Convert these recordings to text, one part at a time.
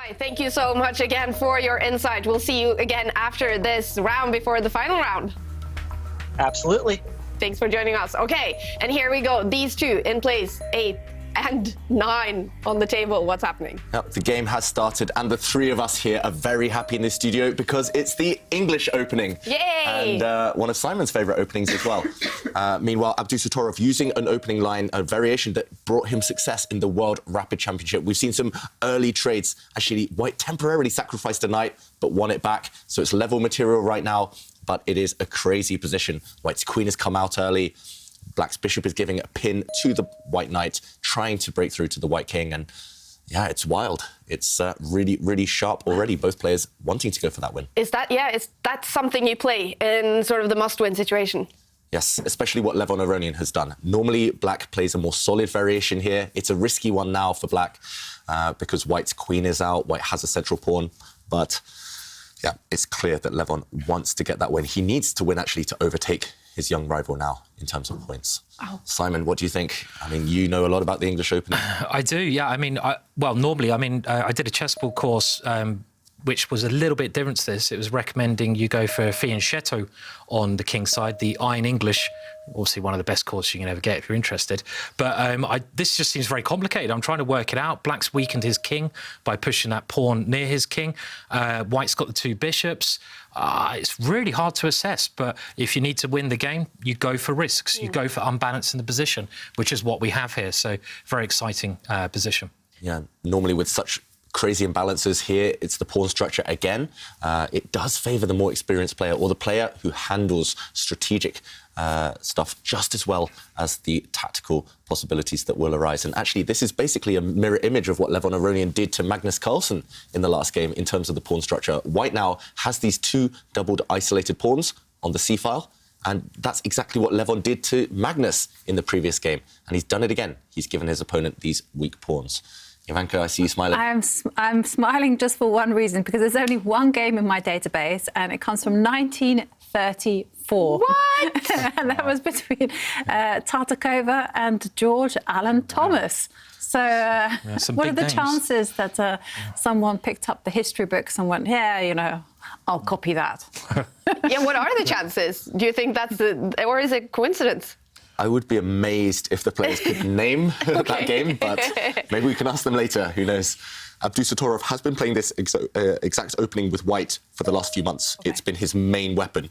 Hi, thank you so much again for your insight. We'll see you again after this round before the final round. Absolutely. Thanks for joining us. Okay, and here we go. These two in place, 8 and 9 on the table. What's happening? Yep, the game has started, and the three of us here are very happy in the studio because it's the English opening. Yay! And one of Simon's favourite openings as well. Meanwhile, Abdusattorov using an opening line, a variation that brought him success in the World Rapid Championship. We've seen some early trades. Actually, White temporarily sacrificed a knight, but won it back. So it's level material right now, but it is a crazy position. White's queen has come out early. Black's bishop is giving a pin to the white knight, trying to break through to the white king. And yeah, it's wild. It's really, really sharp already. Both players wanting to go for that win. Is that something you play in sort of the must-win situation? Yes, especially what Levon Aronian has done. Normally, Black plays a more solid variation here. It's a risky one now for Black because White's queen is out. White has a central pawn. But yeah, it's clear that Levon wants to get that win. He needs to win, actually, to overtake his young rival now in terms of points. Oh. Simon, what do you think? I mean, you know a lot about the English Open. I do, yeah. I mean, normally, I did a chessboard course which was a little bit different to this. It was recommending you go for fianchetto on the king side, the Iron English, obviously one of the best courses you can ever get if you're interested. But this just seems very complicated. I'm trying to work it out. Black's weakened his king by pushing that pawn near his king. White's got the two bishops. It's really hard to assess, but if you need to win the game, you go for risks. You go for unbalancing the position, which is what we have here. So very exciting position. Yeah, normally with such crazy imbalances here, it's the pawn structure again. It does favour the more experienced player or the player who handles strategic stuff just as well as the tactical possibilities that will arise. And actually, this is basically a mirror image of what Levon Aronian did to Magnus Carlsen in the last game in terms of the pawn structure. White now has these two doubled isolated pawns on the c-file, and that's exactly what Levon did to Magnus in the previous game. And he's done it again. He's given his opponent these weak pawns. Ivanka, I see you smiling. I'm smiling just for one reason, because there's only one game in my database, and it comes from 1934. What? And that was between Tartakova and George Alan Thomas. So what are the chances that someone picked up the history books and went, yeah, you know, I'll copy that? Yeah, what are the chances? Do you think that's or is it coincidence? I would be amazed if the players could name that game, but maybe we can ask them later. Who knows? Abdusattorov has been playing this exact opening with White for the last few months. Okay. It's been his main weapon.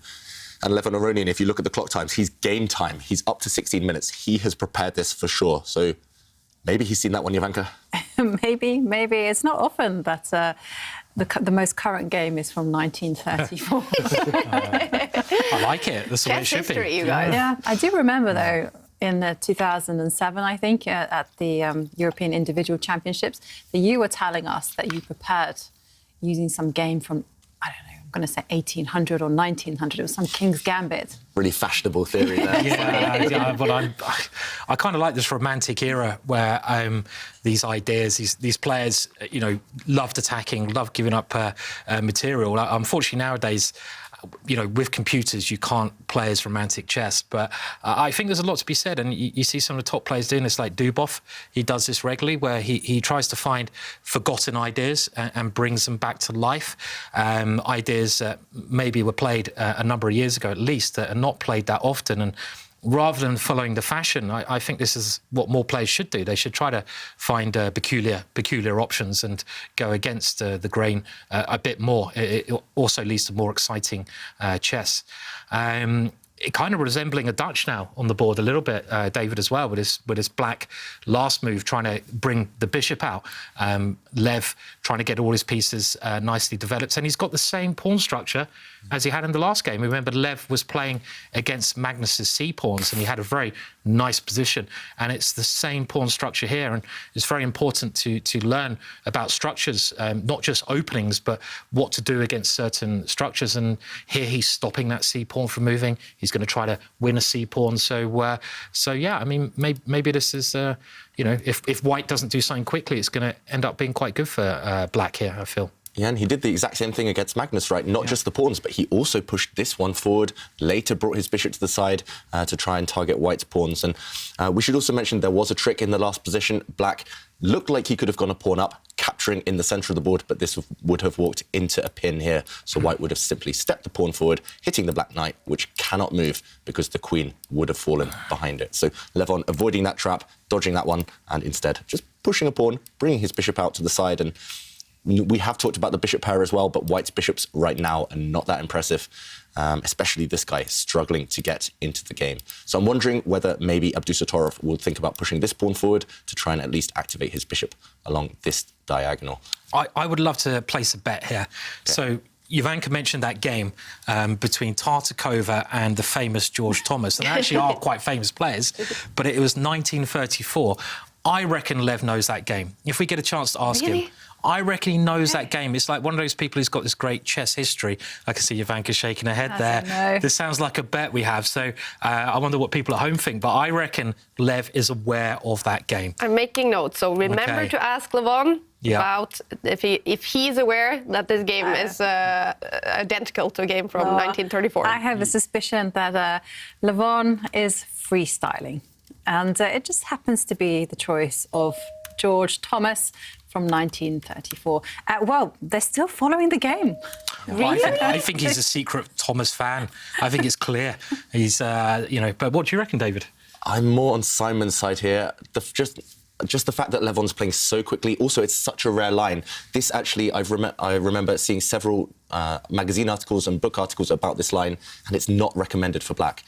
And Levon Aronian, if you look at the clock times, he's game time. He's up to 16 minutes. He has prepared this for sure. So maybe he's seen that one, Ivanka? Maybe. It's not often that the most current game is from 1934. I like it. That's the way it should be. History, you guys. Yeah, I do remember, though, in 2007, I think, at the European Individual Championships, that you were telling us that you prepared using some game from, I don't know, I'm going to say 1800 or 1900. It was some King's Gambit. Really fashionable theory there. Yeah, but I kind of like this romantic era where these ideas, these players, you know, loved attacking, loved giving up material. Unfortunately, nowadays, you know, with computers, you can't play as romantic chess. But I think there's a lot to be said. And you see some of the top players doing this, like Dubov. He does this regularly, where he tries to find forgotten ideas and brings them back to life. Ideas that maybe were played a number of years ago, at least, that are not played that often. And rather than following the fashion, I think this is what more players should do. They should try to find peculiar options and go against the grain a bit more. It also leads to more exciting chess. It kind of resembling a Dutch now on the board a little bit, David, as well, with his black last move, trying to bring the bishop out. Lev trying to get all his pieces nicely developed. And he's got the same pawn structure as he had in the last game. Remember, Lev was playing against Magnus's c-pawns, and he had a very nice position. And it's the same pawn structure here. And it's very important to learn about structures, not just openings, but what to do against certain structures. And here he's stopping that c-pawn from moving. He's going to try to win a c-pawn. So yeah, I mean, maybe this is, you know, if White doesn't do something quickly, it's going to end up being quite good for Black here, I feel. Yeah, and he did the exact same thing against Magnus, right? Not just the pawns, but he also pushed this one forward, later brought his bishop to the side to try and target White's pawns. And we should also mention there was a trick in the last position. Black Looked like he could have gone a pawn up, capturing in the centre of the board, but this would have walked into a pin here. So white would have simply stepped the pawn forward, hitting the black knight, which cannot move because the queen would have fallen behind it. So Levon avoiding that trap, dodging that one, and instead just pushing a pawn, bringing his bishop out to the side. And we have talked about the bishop pair as well, but white's bishops right now are not that impressive, especially this guy struggling to get into the game. So I'm wondering whether maybe Abdusattorov will think about pushing this pawn forward to try and at least activate his bishop along this diagonal. I would love to place a bet here. Okay. So Jovanka mentioned that game between Tartakova and the famous George Thomas. And they actually are quite famous players, but it was 1934. I reckon Lev knows that game. If we get a chance to ask him, I reckon he knows that game. It's like one of those people who's got this great chess history. I can see Jovanka shaking her head there. This sounds like a bet we have. So I wonder what people at home think. But I reckon Lev is aware of that game. I'm making notes. So remember to ask Levon about if he's aware that this game is identical to a game from 1934. I have a suspicion that Levon is freestyling. And it just happens to be the choice of George Thomas from 1934. Well, they're still following the game. Really? I think he's a secret Thomas fan. I think it's clear. He's, but what do you reckon, David? I'm more on Simon's side here. Just the fact that Levon's playing so quickly. Also, it's such a rare line. This actually, I remember seeing several magazine articles and book articles about this line, and it's not recommended for black.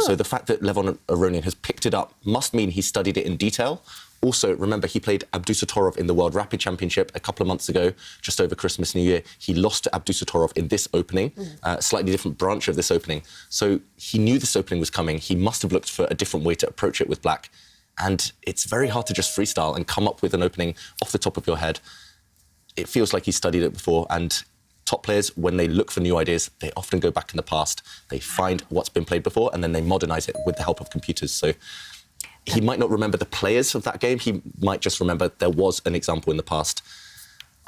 So the fact that Levon Aronian has picked it up must mean he studied it in detail. Also, remember, he played Abdusattorov in the World Rapid Championship a couple of months ago, just over Christmas, New Year. He lost to Abdusattorov in this opening, slightly different branch of this opening. So he knew this opening was coming. He must have looked for a different way to approach it with black. And it's very hard to just freestyle and come up with an opening off the top of your head. It feels like he studied it before. And top players, when they look for new ideas, they often go back in the past. They find what's been played before, and then they modernise it with the help of computers. So he might not remember the players of that game. He might just remember there was an example in the past.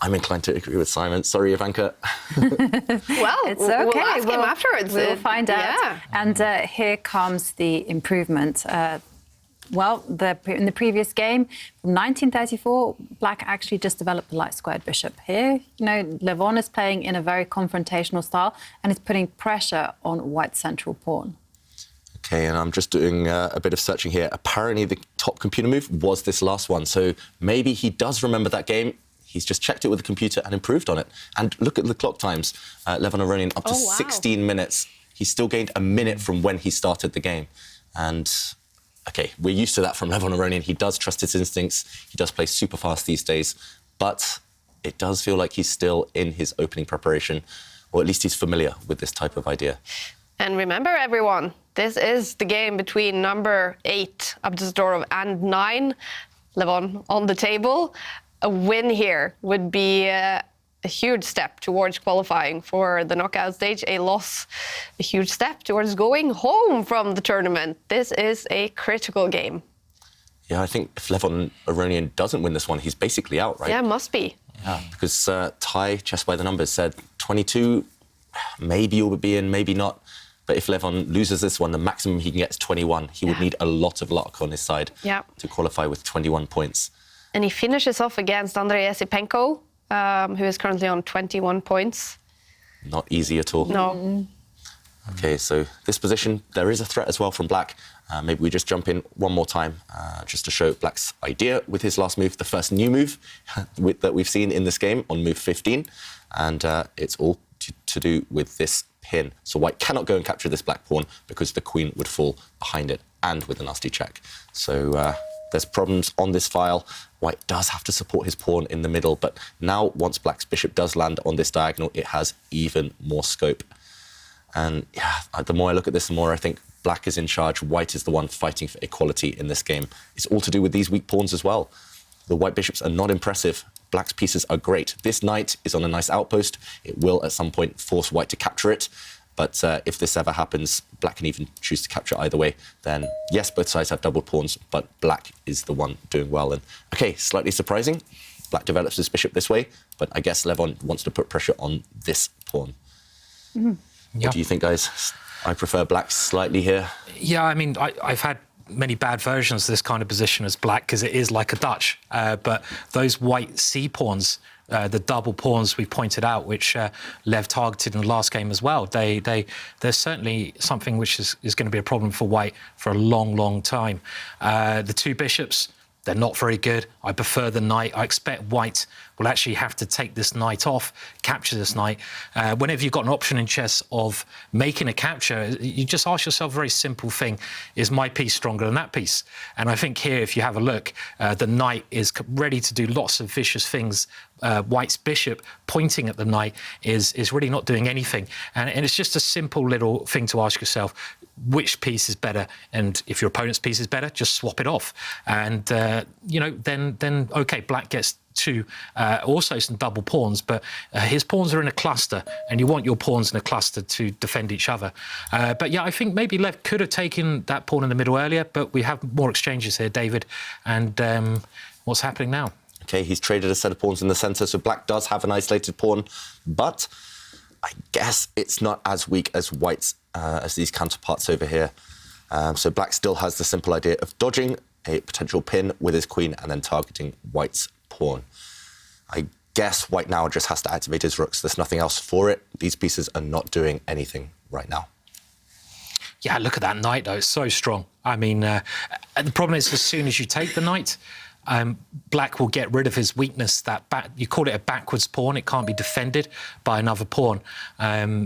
I'm inclined to agree with Simon. Sorry, Jovanka. Well, it's okay. We'll ask him afterwards. We'll find out. Yeah. And here comes the improvement. In the previous game, from 1934, black actually just developed a light squared bishop. Here, Levon is playing in a very confrontational style and is putting pressure on white's central pawn. OK, and I'm just doing a bit of searching here. Apparently, the top computer move was this last one. So maybe he does remember that game. He's just checked it with the computer and improved on it. And look at the clock times. Levon Aronian up to 16 minutes. He still gained a minute from when he started the game. And OK, we're used to that from Levon Aronian. He does trust his instincts. He does play super fast these days. But it does feel like he's still in his opening preparation, or at least he's familiar with this type of idea. And remember, everyone, this is the game between number 8, Abdusattorov, and 9, Levon, on the table. A win here would be a huge step towards qualifying for the knockout stage. A loss, a huge step towards going home from the tournament. This is a critical game. Yeah, I think if Levon Aronian doesn't win this one, he's basically out, right? Yeah, must be. Yeah, because Ty, Chess by the Numbers, said 22, maybe you'll be in, maybe not. But if Levon loses this one, the maximum he can get is 21. He would need a lot of luck on his side to qualify with 21 points. And he finishes off against Andrei Esipenko, who is currently on 21 points. Not easy at all. No. OK, so this position, there is a threat as well from black. Maybe we just jump in one more time just to show black's idea with his last move, the first new move that we've seen in this game on move 15. And it's all to do with this pin. So white cannot go and capture this black pawn because the queen would fall behind it and with a nasty check. So there's problems on this file. White does have to support his pawn in the middle, but now once black's bishop does land on this diagonal, it has even more scope. And yeah, the more I look at this, the more I think black is in charge. White is the one fighting for equality in this game. It's all to do with these weak pawns as well. The white bishops are not impressive. Black's pieces are great. This knight is on a nice outpost. It will, at some point, force white to capture it. But if this ever happens, black can even choose to capture either way. Then, yes, both sides have double pawns, but black is the one doing well. And, OK, slightly surprising. Black develops his bishop this way, but I guess Levon wants to put pressure on this pawn. What do you think, guys? I prefer black slightly here. Yeah, I mean, I've had many bad versions of this kind of position as black because it is like a Dutch. But those white C pawns, the double pawns we pointed out, which Lev targeted in the last game as well, they're certainly something which is going to be a problem for white for a long, long time. The two bishops, they're not very good. I prefer the knight. I expect white will actually have to take this knight off, capture this knight. Whenever you've got an option in chess of making a capture, you just ask yourself a very simple thing: is my piece stronger than that piece? And I think here, if you have a look, the knight is ready to do lots of vicious things. White's bishop pointing at the knight is really not doing anything. And it's just a simple little thing to ask yourself: which piece is better? And if your opponent's piece is better, just swap it off. And, then OK, black gets also some double pawns, but his pawns are in a cluster, and you want your pawns in a cluster to defend each other. But yeah, I think maybe Lev could have taken that pawn in the middle earlier, but we have more exchanges here, David. And what's happening now? OK, he's traded a set of pawns in the centre, so black does have an isolated pawn, but I guess it's not as weak as white's, as these counterparts over here. So black still has the simple idea of dodging a potential pin with his queen and then targeting white's pawn. I guess white now just has to activate his rooks. There's nothing else for it. These pieces are not doing anything right now. Yeah, look at that knight, though. It's so strong. I mean, the problem is, as soon as you take the knight, black will get rid of his weakness. You call it a backwards pawn. It can't be defended by another pawn.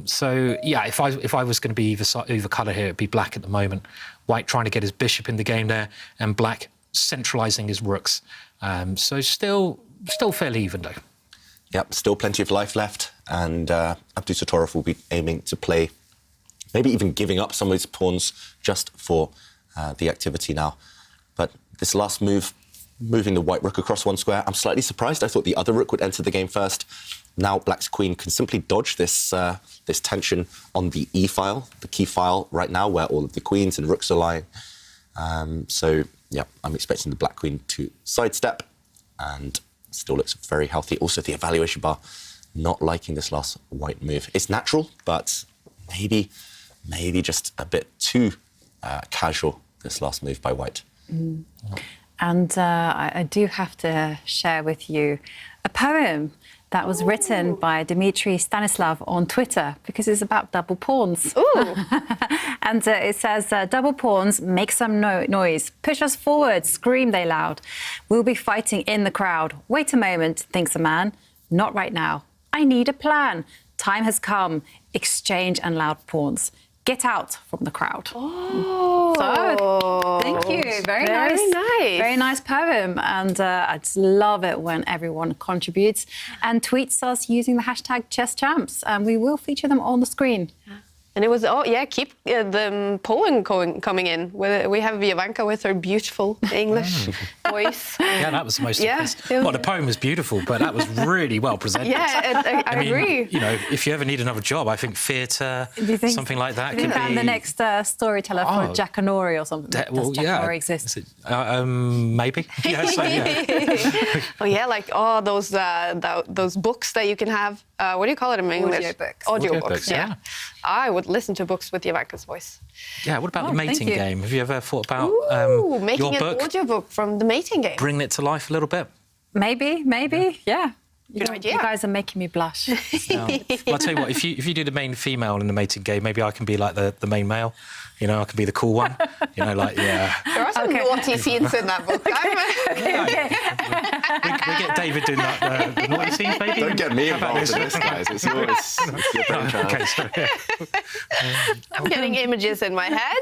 So yeah, if I was going to be either colour here, it'd be black at the moment. White trying to get his bishop in the game there, and black centralising his rooks. So still fairly even, though. Yep, still plenty of life left, and Abdusattorov will be aiming to play, maybe even giving up some of his pawns just for the activity now. But this last move, moving the white rook across one square, I'm slightly surprised. I thought the other rook would enter the game first. Now black's queen can simply dodge this this tension on the E file, the key file right now, where all of the queens and rooks are lying. So yeah, I'm expecting the black queen to sidestep, and still looks very healthy. Also, the evaluation bar not liking this last white move. It's natural, but maybe just a bit too casual, this last move by white. Mm. And I do have to share with you a poem that was written by Dmitry Stanislav on Twitter, because it's about double pawns. Ooh. And it says, double pawns, make some noise. Push us forward, scream they loud. We'll be fighting in the crowd. Wait a moment, thinks a man. Not right now. I need a plan. Time has come. Exchange and loud pawns. Get out from the crowd. Oh, so, thank you. Very nice. Very nice poem. And I just love it when everyone contributes and tweets us using the hashtag #ChessChamps. And we will feature them on the screen. And it was, keep the poem coming in. We have Ivanka with her beautiful English voice. Yeah, that was the most impressive. Well, the poem was beautiful, but that was really well presented. Yeah, I agree. You know, if you ever need another job, I think theatre, something like that, could be... the next storyteller for Jack Anori or something. Does Jack Anori exist? Maybe. Yeah, Oh yeah, like those books that you can have. What do you call it in English? Audiobooks. Yeah. I would listen to books with Ivanka's voice. Yeah, what about the mating game? Have you ever thought about making your book? An audiobook from the mating game? Bringing it to life a little bit? Maybe, yeah. Good idea. You guys are making me blush. Well, I'll tell you what, if you do the main female in the mating game, maybe I can be like the main male. You know, I can be the cool one. You know, like, yeah. There are some naughty scenes in that book. We get David doing like the naughty scenes, maybe. Don't get me involved in this, guys. It's your Okay, sorry. I'm getting images in my head.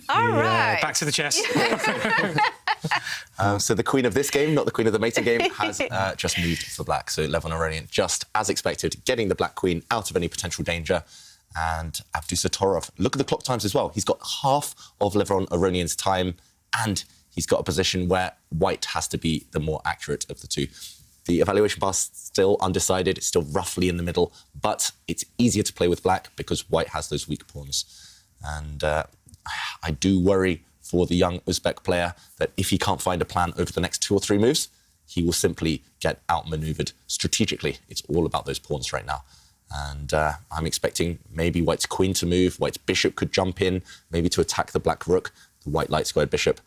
All right. Back to the chess. So the queen of this game, not the queen of the mating game, has just moved for black. So Levon Aronian, just as expected, getting the black queen out of any potential danger. And Abdusattorov, look at the clock times as well. He's got half of Levon Aronian's time, and he's got a position where white has to be the more accurate of the two. The evaluation bar is still undecided. It's still roughly in the middle, but it's easier to play with black because white has those weak pawns. And I do worry for the young Uzbek player that if he can't find a plan over the next 2 or 3 moves, he will simply get outmaneuvered strategically. It's all about those pawns right now. And I'm expecting maybe white's queen to move, white's bishop could jump in, maybe to attack the black rook. the white light squared bishop.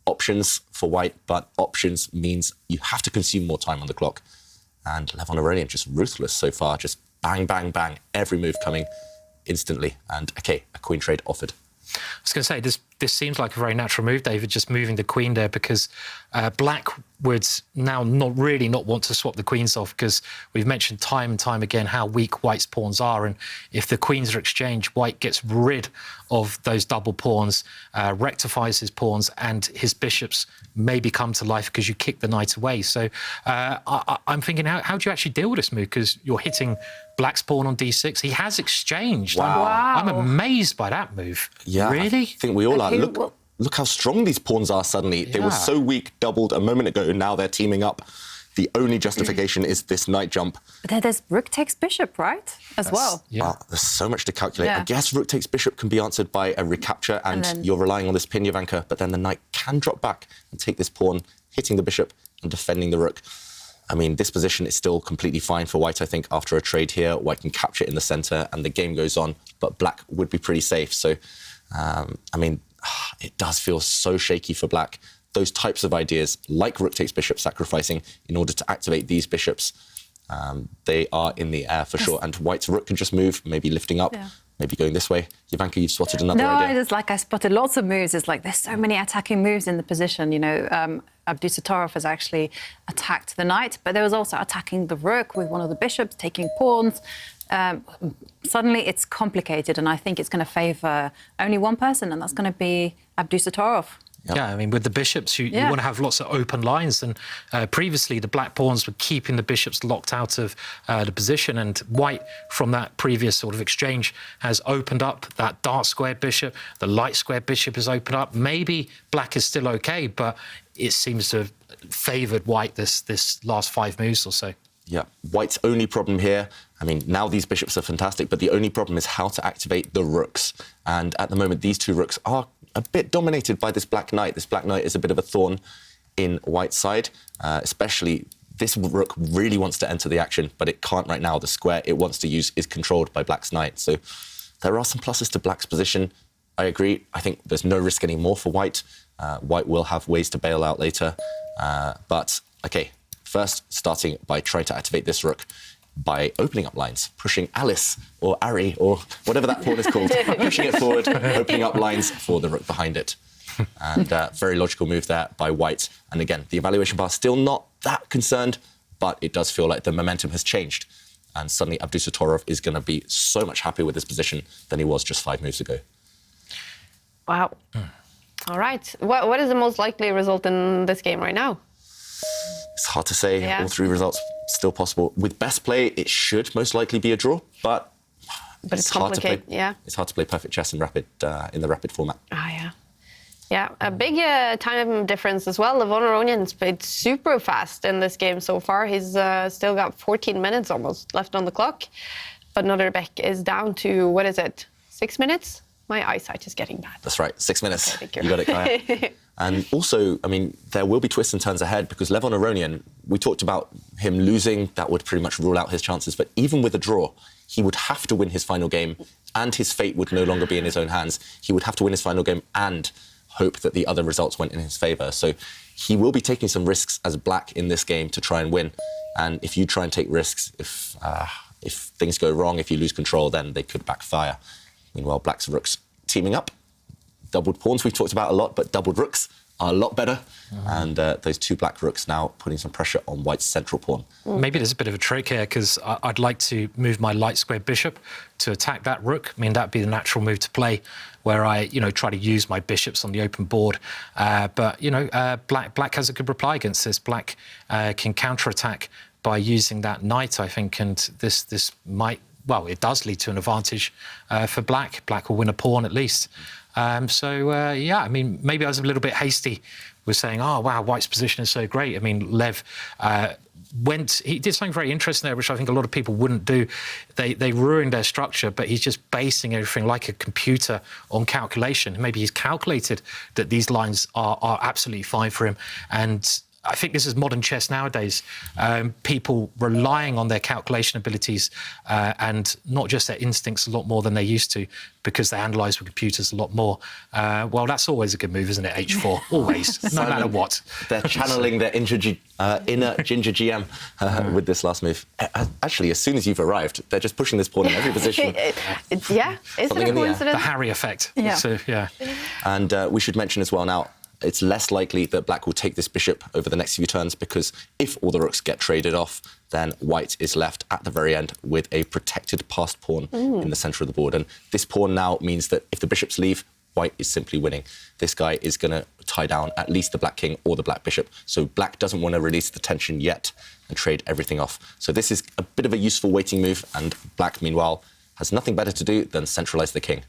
Options for white, but options means you have to consume more time on the clock. And Levon Aronian just ruthless so far, just bang, bang, bang, every move coming instantly. And okay, a queen trade offered. I was going to say, this seems like a very natural move, David, just moving the queen there, because black would now not want to swap the queens off, because we've mentioned time and time again how weak white's pawns are, and if the queens are exchanged, white gets rid of those double pawns, rectifies his pawns, and his bishops maybe come to life because you kick the knight away. So I'm thinking, how do you actually deal with this move? Because you're hitting black's pawn on d6. He has exchanged. Wow. I'm amazed by that move. Yeah, really? I think we all are. Look how strong these pawns are suddenly. They were so weak, doubled a moment ago, and now they're teaming up. The only justification is this knight jump. But then there's rook takes bishop, right? As well. Yeah. There's so much to calculate. Yeah. I guess rook takes bishop can be answered by a recapture, and then, you're relying on this pin, Jovanka, but then the knight can drop back and take this pawn, hitting the bishop and defending the rook. I mean, this position is still completely fine for white, I think. After a trade here, white can capture it in the centre and the game goes on, but black would be pretty safe. So, I mean, it does feel so shaky for black. Those types of ideas, like rook takes bishop sacrificing in order to activate these bishops, they are in the air for sure. And white's rook can just move, maybe lifting up, maybe going this way. Jovanka, you've spotted another idea. No, it's like I spotted lots of moves. It's like there's so many attacking moves in the position. You know, Abdusattorov has actually attacked the knight, but there was also attacking the rook with one of the bishops, taking pawns. Suddenly it's complicated, and I think it's going to favour only one person, and that's going to be Abdusattorov. Yeah, I mean, with the bishops, you want to have lots of open lines. And previously, the black pawns were keeping the bishops locked out of the position. And white, from that previous sort of exchange, has opened up that dark squared bishop. The light squared bishop is opened up. Maybe black is still OK, but it seems to have favoured white this last 5 moves or so. Yeah, white's only problem here, I mean, now these bishops are fantastic, but the only problem is how to activate the rooks. And at the moment, these 2 rooks are a bit dominated by this black knight. This black knight is a bit of a thorn in white's side, especially this rook really wants to enter the action, but it can't right now. The square it wants to use is controlled by black's knight. So there are some pluses to black's position. I agree. I think there's no risk anymore for white. White will have ways to bail out later. But, OK, first, starting by trying to activate this rook by opening up lines, pushing Alice or Ari or whatever that pawn is called, pushing it forward, opening up lines for the rook behind it. And very logical move there by white. And again, the evaluation bar still not that concerned, but it does feel like the momentum has changed. And suddenly Abdusattorov is going to be so much happier with his position than he was just 5 moves ago. Wow. All right. What is the most likely result in this game right now? It's hard to say. All 3 results still possible. With best play, it should most likely be a draw, but it's hard to play. It's hard to play perfect chess in the rapid format. Yeah, a big time difference as well. Levon Aronian's played super fast in this game so far. He's still got 14 minutes almost left on the clock, but Nodirbek is down to, what is it, 6 minutes? My eyesight is getting bad. That's right, 6 minutes. Okay, you got it, Kaya. And also, I mean, there will be twists and turns ahead because Levon Aronian, we talked about him losing. That would pretty much rule out his chances. But even with a draw, he would have to win his final game and his fate would no longer be in his own hands. He would have to win his final game and hope that the other results went in his favour. So he will be taking some risks as black in this game to try and win. And if you try and take risks, if things go wrong, if you lose control, then they could backfire. Meanwhile, black's rooks teaming up. Doubled pawns we've talked about a lot, but doubled rooks are a lot better. And those 2 black rooks now putting some pressure on white's central pawn. Maybe there's a bit of a trick here because I'd like to move my light square bishop to attack that rook. I mean, that'd be the natural move to play, where I, try to use my bishops on the open board. But, black has a good reply against this. Black can counterattack by using that knight, I think, and this might, well, it does lead to an advantage for black. Black will win a pawn at least. Yeah, I mean, maybe I was a little bit hasty with saying, oh, wow, white's position is so great. I mean, Lev he did something very interesting there, which I think a lot of people wouldn't do. They ruined their structure, but he's just basing everything like a computer on calculation. Maybe he's calculated that these lines are absolutely fine for him. And I think this is modern chess nowadays. People relying on their calculation abilities and not just their instincts a lot more than they used to, because they analyse with computers a lot more. Well, that's always a good move, isn't it? H4, always, no matter what. They're channeling their inner Ginger GM with this last move. Actually, as soon as you've arrived, they're just pushing this pawn in every position. Is it a coincidence? The Harry effect. Yeah. So, yeah. And we should mention as well now, it's less likely that black will take this bishop over the next few turns, because if all the rooks get traded off, then white is left at the very end with a protected passed pawn in the centre of the board. And this pawn now means that if the bishops leave, white is simply winning. This guy is going to tie down at least the black king or the black bishop. So black doesn't want to release the tension yet and trade everything off. So this is a bit of a useful waiting move, and black, meanwhile, has nothing better to do than centralise the king.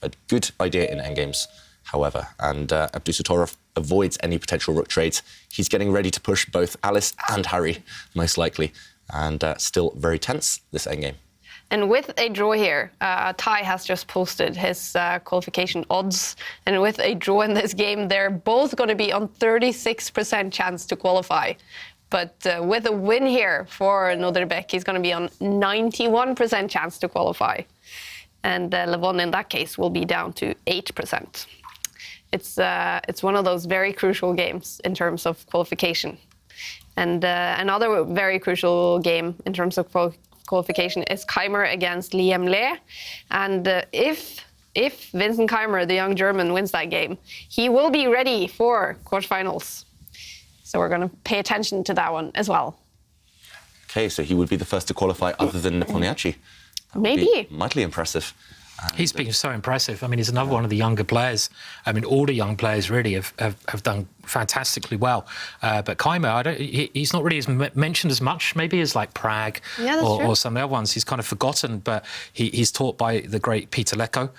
A good idea in endgames, however, and Abdusattorov avoids any potential rook trades. He's getting ready to push both Alice and Harry, most likely, and still very tense, this endgame. And with a draw here, Ty has just posted his qualification odds. And with a draw in this game, they're both going to be on 36% chance to qualify. But with a win here for Nodirbek, he's going to be on 91% chance to qualify. And Levon, in that case, will be down to 8%. It's one of those very crucial games in terms of qualification. And another very crucial game in terms of qualification is Keimer against Liam Le. And if Vincent Keimer, the young German, wins that game, he will be ready for quarterfinals. So we're going to pay attention to that one as well. OK, so he would be the first to qualify other than Nepomniachtchi. Maybe. Mightily impressive. He's been so impressive. I mean, he's another one of the younger players. I mean, all the young players really have done fantastically well. But Keimer, he's not really mentioned as much, maybe, as like Prague or some of the other ones. He's kind of forgotten, but he's taught by the great Peter Leko,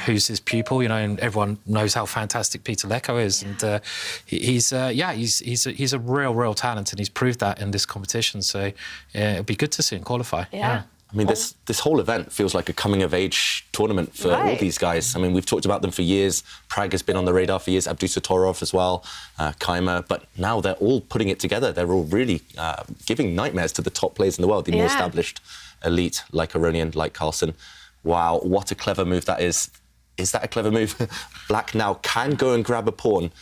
who's his pupil, and everyone knows how fantastic Peter Leko is. And he's a real talent, and he's proved that in this competition. So it'll be good to see him qualify. Yeah. I mean, this whole event feels like a coming-of-age tournament for all these guys. I mean, we've talked about them for years. Prague has been on the radar for years, Abdusattorov as well, Keimer. But now they're all putting it together. They're all really giving nightmares to the top players in the world, the more established elite, like Aronian, like Carlsen. Wow, what a clever move that is. Is that a clever move? Black now can go and grab a pawn.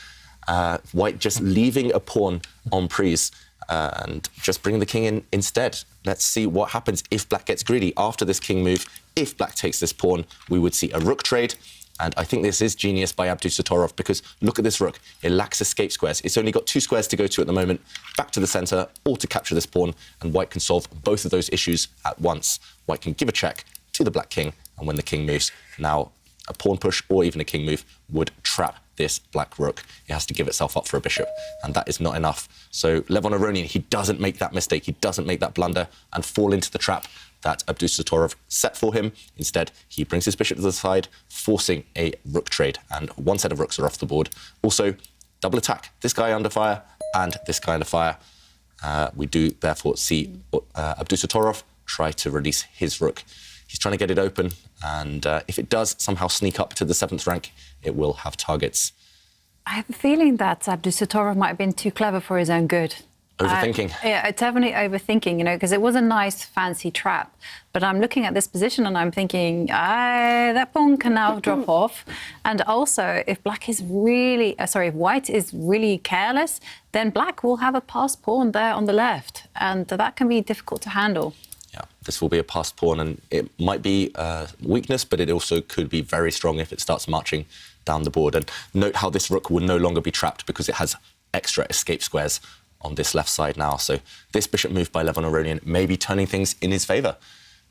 White just leaving a pawn on prise. And just bring the king in instead. Let's see what happens if black gets greedy after this king move. If black takes this pawn, we would see a rook trade. And I think this is genius by Abdusattorov, because look at this rook. It lacks escape squares. It's only got 2 squares to go to at the moment, back to the centre, or to capture this pawn, and white can solve both of those issues at once. White can give a check to the black king, and when the king moves, now a pawn push or even a king move would trap this black rook. It has to give itself up for a bishop, and that is not enough. So Levon Aronian, he doesn't make that mistake, he doesn't make that blunder and fall into the trap that Abdusattorov set for him. Instead, he brings his bishop to the side, forcing a rook trade, and one set of rooks are off the board. Also, double attack. This guy under fire and this guy under fire. We do therefore see Abdusattorov try to release his rook. He's trying to get it open, and if it does somehow sneak up to the 7th rank, it will have targets. I have a feeling that Abdusattorov might have been too clever for his own good. Overthinking. Yeah, definitely overthinking, because it was a nice, fancy trap. But I'm looking at this position and I'm thinking, that pawn can now drop off. And also, if black is really, if white is really careless, then black will have a passed pawn there on the left. And that can be difficult to handle. Yeah, this will be a passed pawn, and it might be a weakness, but it also could be very strong if it starts marching down the board. And note how this rook will no longer be trapped because it has extra escape squares on this left side now. So this bishop move by Levon Aronian may be turning things in his favour.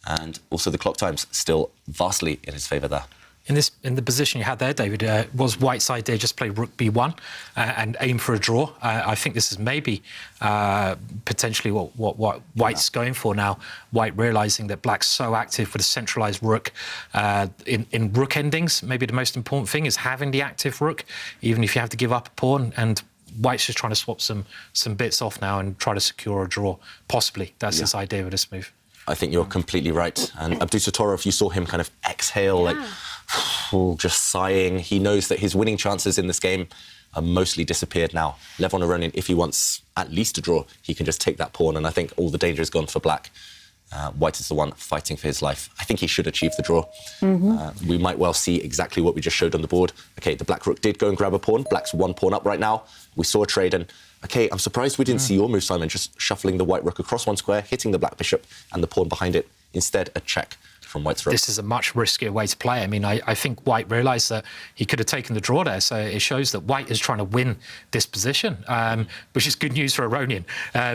And also the clock times still vastly in his favour there. In the position you had there, David, was White's idea just play rook b1 and aim for a draw? I think this is maybe potentially what White's going for now. White realising that black's so active with a centralised rook. In rook endings, maybe the most important thing is having the active rook, even if you have to give up a pawn. And White's just trying to swap some bits off now and try to secure a draw. Possibly, that's his idea with this move. I think you're completely right. And Abdusattorov, you saw him kind of exhale, like just sighing. He knows that his winning chances in this game are mostly disappeared now. Levon Aronian, if he wants at least a draw, he can just take that pawn, and I think all the danger is gone for black. White is the one fighting for his life. I think he should achieve the draw. We might well see exactly what we just showed on the board. OK, the black rook did go and grab a pawn. Black's one pawn up right now. We saw a trade, and OK, I'm surprised we didn't see your move, Simon, just shuffling the white rook across one square, hitting the black bishop and the pawn behind it. Instead, a check from white's rook. This is a much riskier way to play. I mean, I think white realised that he could have taken the draw there, so it shows that white is trying to win this position, which is good news for Aronian,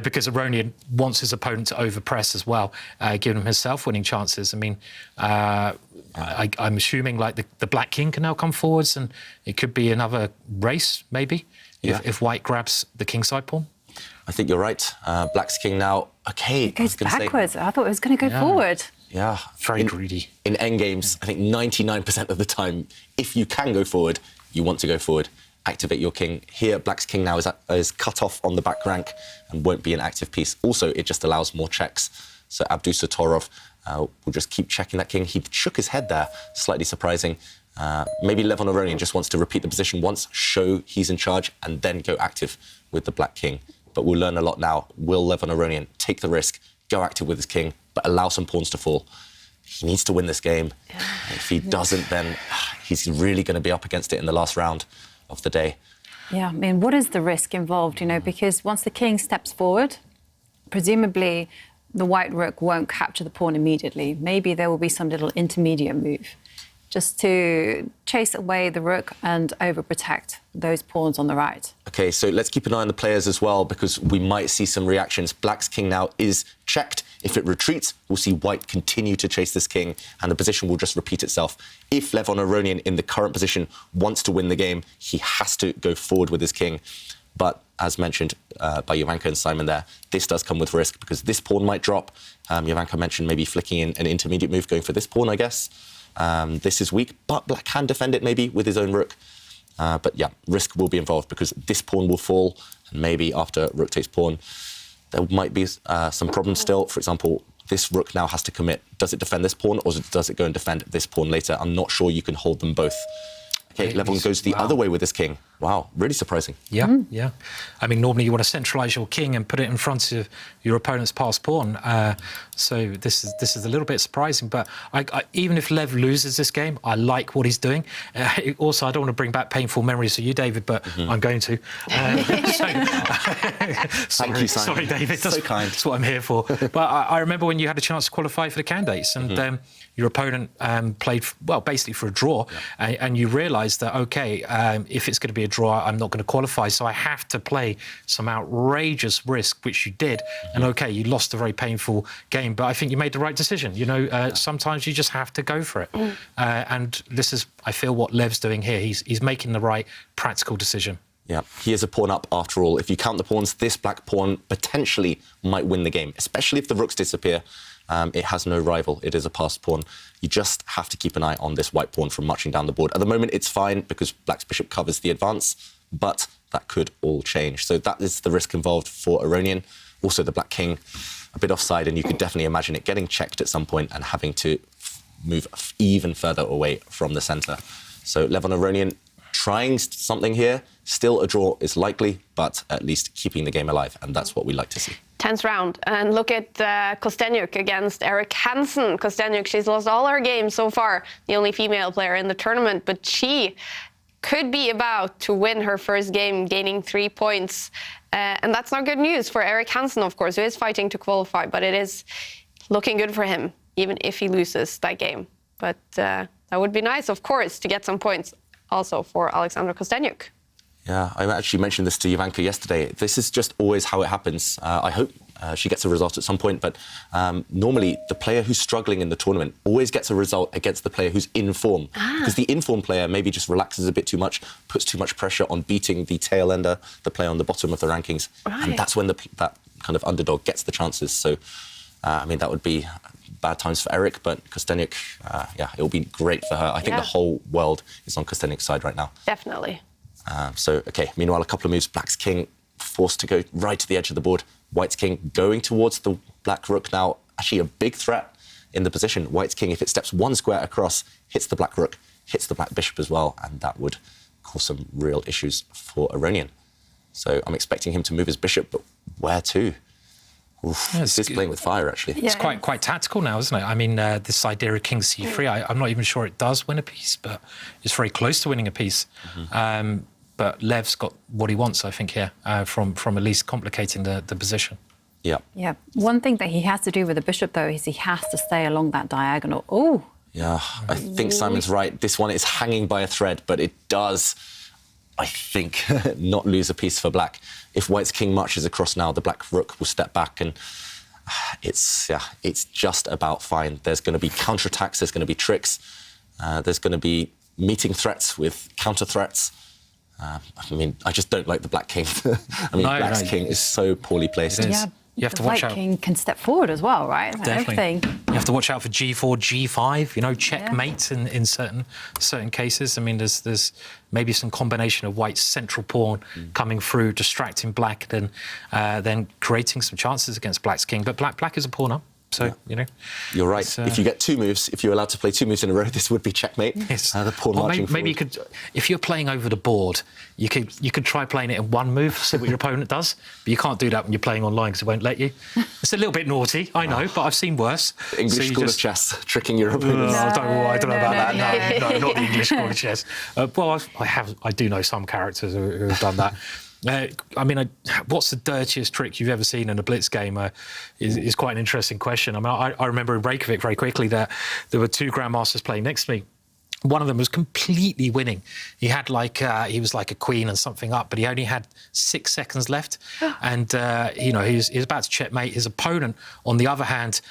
because Aronian wants his opponent to overpress as well, giving him his self-winning chances. I mean, I'm assuming like the black king can now come forwards, and it could be another race, maybe, if white grabs the kingside pawn. I think you're right. Black's king now. OK. It goes backwards. I thought it was going to go forward. Yeah. Very greedy. In endgames, I think 99% of the time, if you can go forward, you want to go forward. Activate your king. Here, black's king now is cut off on the back rank and won't be an active piece. Also, it just allows more checks. So Abdusattorov will just keep checking that king. He shook his head there, slightly surprising. Maybe Levon Aronian just wants to repeat the position once, show he's in charge, and then go active with the black king. But we'll learn a lot now. Will Levon Aronian take the risk, go active with his king, but allow some pawns to fall? He needs to win this game. If he doesn't, then he's really going to be up against it in the last round of the day. Yeah, I mean, what is the risk involved, you know, because once the king steps forward, presumably the white rook won't capture the pawn immediately. Maybe there will be some little intermediate move just to chase away the rook and overprotect those pawns on the right. OK, so let's keep an eye on the players as well, because we might see some reactions. Black's king now is checked. If it retreats, we'll see white continue to chase this king, and the position will just repeat itself. If Levon Aronian, in the current position, wants to win the game, he has to go forward with his king. But as mentioned by Jovanka and Simon there, this does come with risk, because this pawn might drop. Jovanka mentioned maybe flicking in an intermediate move, going for this pawn, I guess. This is weak, but black can defend it maybe with his own rook. But yeah, risk will be involved, because this pawn will fall, and maybe after rook takes pawn, there might be some problems still. For example, this rook now has to commit. Does it defend this pawn, or does it go and defend this pawn later? I'm not sure you can hold them both. OK, Levon goes the other way with this king. Wow, really surprising. Yeah, yeah. I mean, normally you want to centralise your king and put it in front of your opponent's passed pawn. So this is a little bit surprising. But even if Lev loses this game, I like what he's doing. Also, I don't want to bring back painful memories of you, David, but I'm going to. Thank you, Simon. Sorry, David. So kind. That's what I'm here for. But I remember when you had a chance to qualify for the candidates, and your opponent played, well, basically for a draw, and you realised that, OK, if it's going to be a draw, I'm not going to qualify, so I have to play some outrageous risk, which you did. And OK, you lost a very painful game, but I think you made the right decision. You know, sometimes you just have to go for it. And this is, I feel, what Lev's doing here. He's making the right practical decision. Yeah, he is a pawn up after all. If you count the pawns, this black pawn potentially might win the game, especially if the rooks disappear. It has no rival. It is a passed pawn. You just have to keep an eye on this white pawn from marching down the board. At the moment, it's fine because black's bishop covers the advance, but that could all change. So that is the risk involved for Aronian. Also, the black king, a bit offside, and you could definitely imagine it getting checked at some point and having to move even further away from the centre. So Levon Aronian trying something here. Still a draw is likely, but at least keeping the game alive, and that's what we like to see. 10th round, and look at Kostyaniuk against Erik Hansen. Kostyaniuk, she's lost all her games so far, the only female player in the tournament, but she could be about to win her first game, gaining 3 points. And that's not good news for Erik Hansen, of course, who is fighting to qualify, but it is looking good for him, even if he loses that game. But that would be nice, of course, to get some points also for Alexander Kostyaniuk. Yeah, I actually mentioned this to Jovanka yesterday. This is just always how it happens. I hope she gets a result at some point, but normally the player who's struggling in the tournament always gets a result against the player who's in form. Because the in-form player maybe just relaxes a bit too much, puts too much pressure on beating the tail ender, the player on the bottom of the rankings. Right. And that's when that kind of underdog gets the chances. So, I mean, that would be bad times for Erik, but Kostyaniuk, yeah, it will be great for her. I think the whole world is on Kostyaniuk's side right now. Definitely. So, OK, meanwhile, a couple of moves. Black's king forced to go right to the edge of the board. White's king going towards the black rook now. Actually, a big threat in the position. White's king, if it steps one square across, hits the black rook, hits the black bishop as well, and that would cause some real issues for Aronian. So I'm expecting him to move his bishop, but where to? Oof, this is playing with fire, actually. It's quite tactical now, isn't it? I mean, this idea of king c3, I'm not even sure it does win a piece, but it's very close to winning a piece. But Lev's got what he wants, I think, here, from at least complicating the position. Yeah. Yeah. One thing that he has to do with the bishop, though, is he has to stay along that diagonal. Oh. Yeah, I think Simon's right. This one is hanging by a thread, but it does, I think, not lose a piece for black. If white's king marches across now, the black rook will step back, and it's just about fine. There's going to be counterattacks, there's going to be tricks, there's going to be meeting threats with counter threats. I mean, I just don't like the black king. I mean, black's king is so poorly placed. Yeah. You have to the watch white out. king can step forward as well, right? Definitely. Everything. You have to watch out for g4, g5. You know, checkmate in certain cases. I mean, there's maybe some combination of white's central pawn coming through, distracting black, then creating some chances against black's king. But black is a pawn up. So, you know. You're right. If you get 2 moves, if you're allowed to play 2 moves in a row, this would be checkmate. Yes. The pawn marching maybe you forward. could, if you're playing over the board, you could try playing it in 1 move, see what your opponent does. But you can't do that when you're playing online because it won't let you. It's a little bit naughty, I know, but I've seen worse. The English school of chess, tricking your opponents. I don't know about that. No, not the English school of chess. Well, I do know some characters who have done that. I mean, what's the dirtiest trick you've ever seen in a blitz game is quite an interesting question. I mean, I remember in Reykjavik very quickly that there were 2 grandmasters playing next to me. One of them was completely winning. He had he was like a queen and something up, but he only had 6 seconds left. And, you know, he was about to checkmate. His opponent, on the other hand,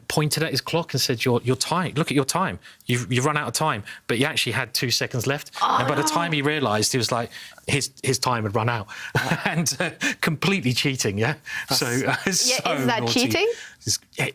pointed at his clock and said, "Your time, look at your time. You've run out of time." But he actually had 2 seconds left. And by the time he realised, he was like, his time had run out. And completely cheating, yeah? So is that naughty. cheating?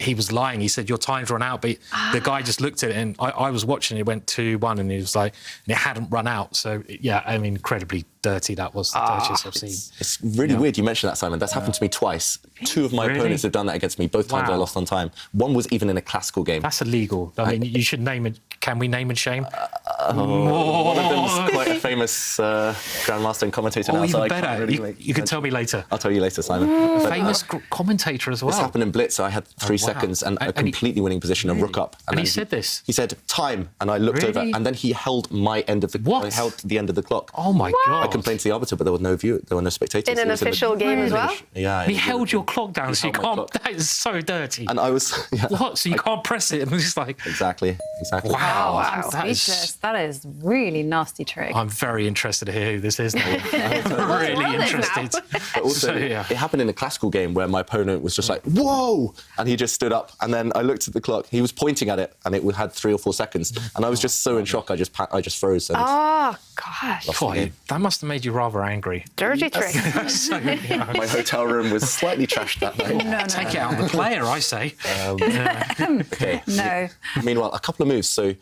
He was lying. He said, "Your time's run out." But the guy just looked at it, and I was watching. It went 2-1, and he was like, and it hadn't run out. So yeah, I mean, incredibly dirty. That was the dirtiest I've seen. It's really weird you mentioned that, Simon. That's happened to me twice. 2 of my opponents have done that against me. Both times I lost on time. One was even in a classical game. That's illegal. I mean, you should name it. Can we name and shame? One of them's quite a famous grandmaster and commentator now. Even So I better. can't really You can tell me later. I'll tell you later, Simon. But, Famous commentator as well. this happened in Blitz. I had 3 seconds and a completely winning position, a rook up. And then he said this? He said, "Time." And I looked over, Really? and then he held my end of the What? I held the end of the clock. Oh my God! I complained to the arbiter, but there was no view. There were no spectators. In an It was official game as well? Yeah. He held your clock down, so you held my can't. clock. That is so dirty. And I was... Yeah, What? So you can't press it? And it's just like, exactly. wow. I'm That is- speechless. That is really nasty trick. I'm very interested to hear who this is now. I'm Well, really now. interested. But also, So, yeah. it happened in a classical game where my opponent was just like, "Whoa!" And he just stood up. And then I looked at the clock. He was pointing at it, and it had 3 or 4 seconds. And I was just so in shock, I just froze. And Oh, gosh. Boy, that must have made you rather angry. Dirty trick. So, you know, my hotel room was slightly trashed that night. take it out on the player, I say. Okay. No. Meanwhile, a couple of moves. So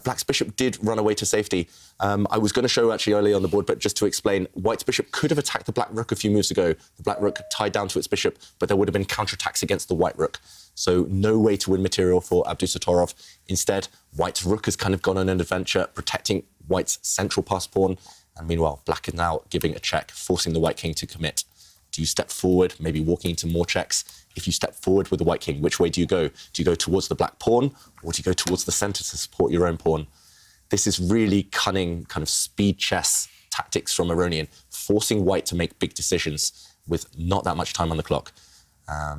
black's bishop did run away to safety. I was going to show actually early on the board, but just to explain, white's bishop could have attacked the black rook a few moves ago. The black rook tied down to its bishop, but there would have been counterattacks against the white rook. So no way to win material for Abdusattorov. Instead, white's rook has kind of gone on an adventure, protecting white's central pass pawn. And meanwhile, black is now giving a check, forcing the white king to commit. Do you step forward, maybe walking into more checks? If you step forward with the white king, which way do you go? Do you go towards the black pawn, or do you go towards the centre to support your own pawn? This is really cunning kind of speed chess tactics from Aronian, forcing white to make big decisions with not that much time on the clock.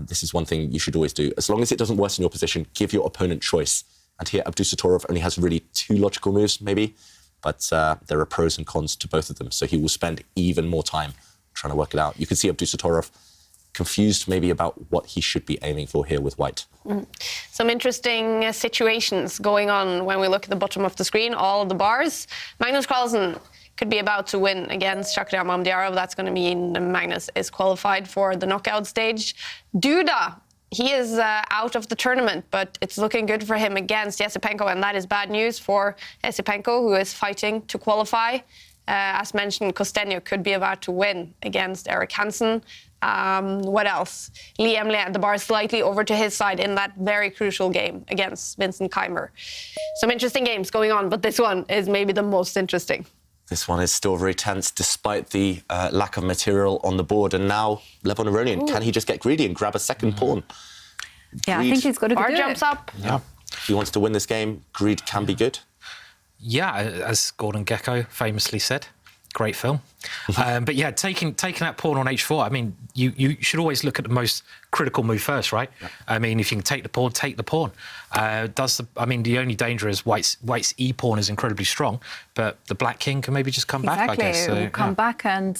This is one thing you should always do. As long as it doesn't worsen your position, give your opponent choice. And here, Abdusattorov only has really 2 logical moves, maybe, but there are pros and cons to both of them. So he will spend even more time trying to work it out. You can see Abdusattorov confused maybe about what he should be aiming for here with white. Some interesting situations going on when we look at the bottom of the screen, all of the bars. Magnus Carlsen could be about to win against Shakhdar Mamdiarov. That's going to mean Magnus is qualified for the knockout stage. Duda, he is out of the tournament, but it's looking good for him against Yesipenko, and that is bad news for Yesipenko, who is fighting to qualify. As mentioned, Kostenyo could be about to win against Eric Hansen. What else? Lee Emle, the bar slightly over to his side in that very crucial game against Vincent Keimer. Some interesting games going on, but this one is maybe the most interesting. This one is still very tense despite the lack of material on the board. And now Levon Aronian, can he just get greedy and grab a second pawn? Yeah, I think he's got to Bar do jumps it. up. Yeah. If he wants to win this game, greed can be good. Yeah, as Gordon Gekko famously said. Great film. But yeah, taking that pawn on h4, I mean, you should always look at the most critical move first, right? Yeah. I mean, if you can take the pawn, take the pawn. The only danger is White's e-pawn is incredibly strong, but the black king can maybe just come back, I guess. Exactly, it will come back, and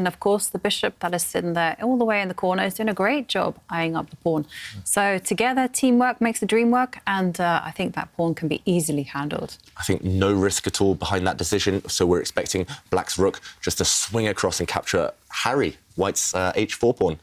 of course the bishop that is sitting there all the way in the corner is doing a great job eyeing up the pawn. So together, teamwork makes the dream work, and I think that pawn can be easily handled. I think no risk at all behind that decision, so we're expecting Black's rook just to swing across and capture Harry, White's h4 pawn.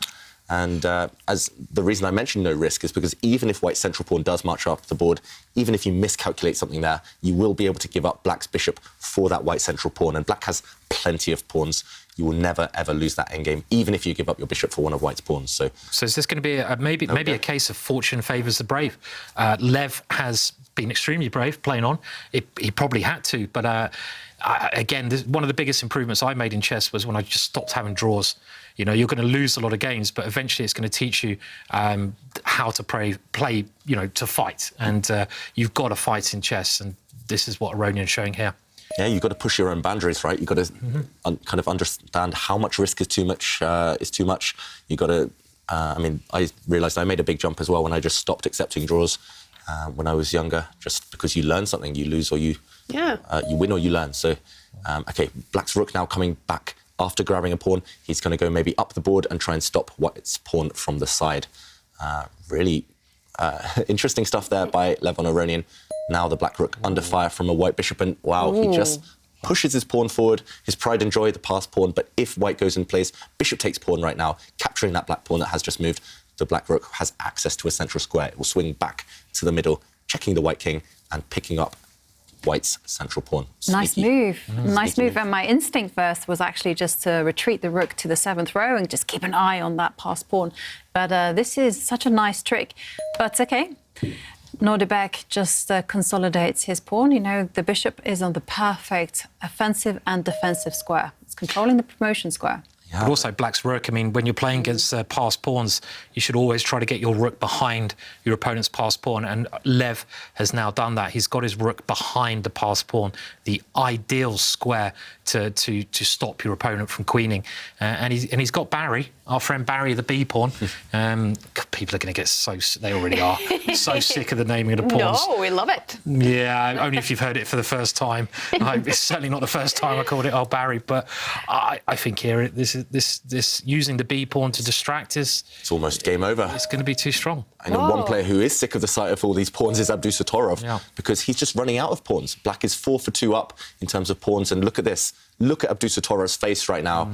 And as the reason I mentioned no risk is because even if White's central pawn does march up the board, even if you miscalculate something there, you will be able to give up Black's bishop for that White central pawn. And Black has plenty of pawns. You will never, ever lose that endgame, even if you give up your bishop for one of White's pawns. So is this going to be maybe a case of fortune favours the brave? Lev has been extremely brave playing on. He probably had to, but again, one of the biggest improvements I made in chess was when I just stopped having draws. You know, you're going to lose a lot of games, but eventually it's going to teach you how to play, you know, to fight. And you've got to fight in chess, and this is what Aronian's showing here. Yeah, you've got to push your own boundaries, right? You've got to kind of understand how much risk is too much. You've got to... I realised I made a big jump as well when I just stopped accepting draws when I was younger, just because you learn something, you lose or you win or you learn. So, OK, Black's rook now coming back after grabbing a pawn. He's going to go maybe up the board and try and stop White's pawn from the side. Really interesting stuff there by Levon Aronian. Now the Black rook under fire from a White bishop, and wow, he just pushes his pawn forward, his pride and joy, the passed pawn. But if White goes in place, bishop takes pawn right now, capturing that Black pawn that has just moved. The Black rook has access to a central square. It will swing back to the middle, checking the White king and picking up White's central pawn. Nice move. Nice move. And my instinct first was actually just to retreat the rook to the 7th row and just keep an eye on that passed pawn. But this is such a nice trick. But OK, Nodirbek just consolidates his pawn. You know, the bishop is on the perfect offensive and defensive square. It's controlling the promotion square. But also Black's rook, I mean, when you're playing against passed pawns, you should always try to get your rook behind your opponent's passed pawn. And Lev has now done that. He's got his rook behind the passed pawn, the ideal square to stop your opponent from queening. And he's got Barry, our friend Barry, the B pawn. People are going to get they already are, so sick of the naming of the pawns. No, we love it. Yeah, only if you've heard it for the first time. It's certainly not the first time I called it Barry, but I think here this using the B pawn to distract it's almost game over. It's going to be too strong. I know one player who is sick of the sight of all these pawns is Abdusattorov, because he's just running out of pawns. Black is 4 for 2 up in terms of pawns, and look at this. Look at Abdusattorov's face right now.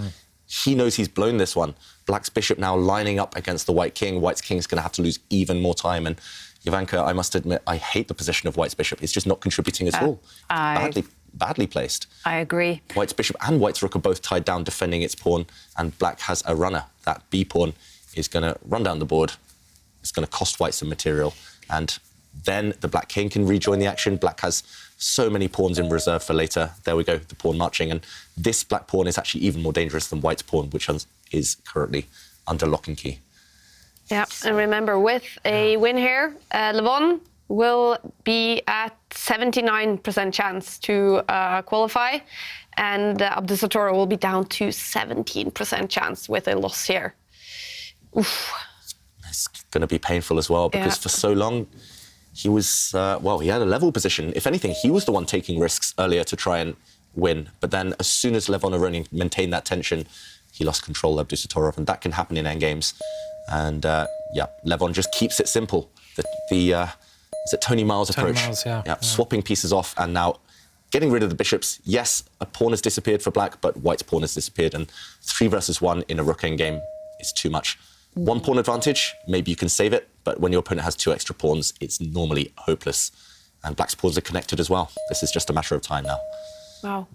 He knows he's blown this one. Black's bishop now lining up against the White king. White's king's going to have to lose even more time. And Ivanka, I must admit, I hate the position of White's bishop. It's just not contributing at all. Badly placed. I agree. White's bishop and White's rook are both tied down defending its pawn, and Black has a runner. That B pawn is going to run down the board. It's going to cost White some material, and then the Black king can rejoin the action. Black has so many pawns in reserve for later. There we go, the pawn marching, and this Black pawn is actually even more dangerous than White's pawn, which is currently under lock and key. Yeah, and remember, with a win here, Levon will be at 79% chance to qualify, and Abdusattorov will be down to 17% chance with a loss here. Oof. It's going to be painful as well, because for so long he was, he had a level position. If anything, he was the one taking risks earlier to try and win. But then as soon as Levon Aronian maintained that tension, he lost control of Abdusattorov, and that can happen in endgames. And Levon just keeps it simple. Is it Tony Miles' approach? Miles, swapping pieces off and now getting rid of the bishops. Yes, a pawn has disappeared for Black, but White's pawn has disappeared, and 3 versus 1 in a rook endgame is too much. 1 pawn advantage, maybe you can save it, but when your opponent has 2 extra pawns, it's normally hopeless. And Black's pawns are connected as well. This is just a matter of time now. Wow.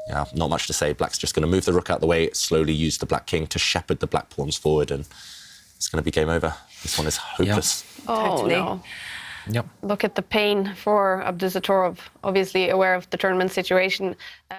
Yeah, not much to say. Black's just going to move the rook out the way, slowly use the Black king to shepherd the Black pawns forward, and it's going to be game over. This one is hopeless. Oh, totally. No. Yep. Look at the pain for Abdusattorov, obviously aware of the tournament situation.